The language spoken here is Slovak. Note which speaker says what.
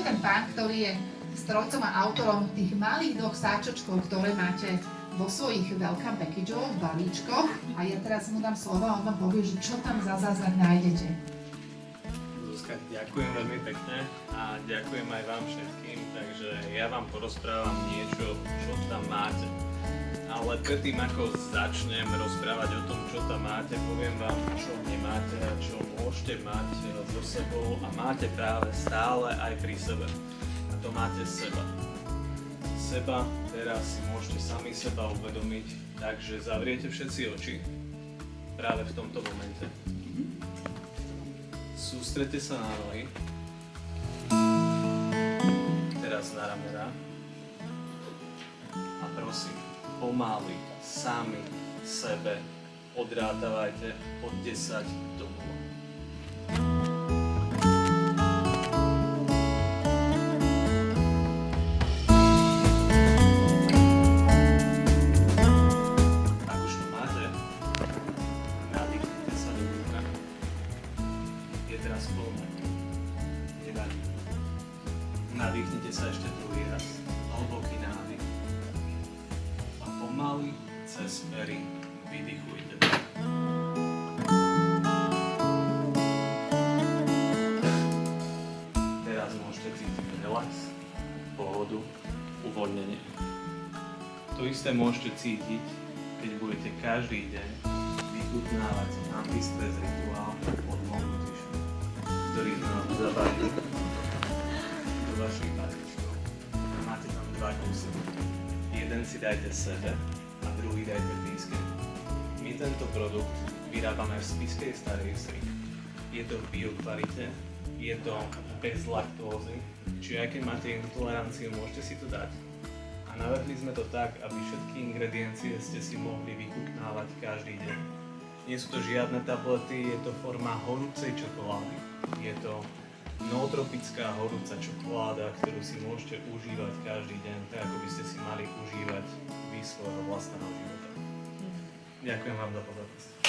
Speaker 1: ten pán, ktorý je strojcom a autorom tých malých dvoch sáčočkov, ktoré máte vo svojich welcome packageoch, balíčkoch. A ja teraz mu dám slovo a on vám povie, že čo tam za zázrak nájdete.
Speaker 2: Zuzka, ďakujem veľmi pekne a ďakujem aj vám všetkým. Takže ja vám porozprávam niečo, čo tam máte. Ale predtým, ako začnem rozprávať o tom, čo tam máte, poviem vám, čo nemáte a čo môžete mať so sebou a máte práve stále aj pri sebe. A to máte seba. Seba teraz si môžete sami seba uvedomiť, takže zavriete všetci oči práve v tomto momente. Sústredte sa na nohy. Teraz na ramena. A prosím, pomaly, sami sebe odrátavajte od 10 do 0. Ak už to máte, nadýchnite sa do dýcha. Je teraz plné. Nevadí. Nadýchnite sa ešte druhý raz. Hlboký nádych. Pomaly cez pery vydychujte. Teraz môžete cítiť relax, pohodu, uvoľnenie. To isté môžete cítiť, keď budete každý deň vychutnávať anti-stress rituál od Monk Nutrition, ktorý sme vám zabavili do vašich balíčkov. Máte tam 2 kusy. Jeden si dajte sebe a druhý dajte blízke. My tento produkt vyrábame v spišskej Starej Vsi. Je to v biokvalite, je to bez laktózy, čiže aj keď máte intoleranciu, môžete si to dať. A navrhli sme to tak, aby všetky ingrediencie ste si mohli vychutnávať každý deň. Nie sú to žiadne tablety, je to forma horúcej čokolády. Je to nootropická horúca čokoláda, ktorú si môžete užívať každý deň, tak ako by ste si mali užívať vy svojho vlastného života. Ďakujem vám za pozornosť.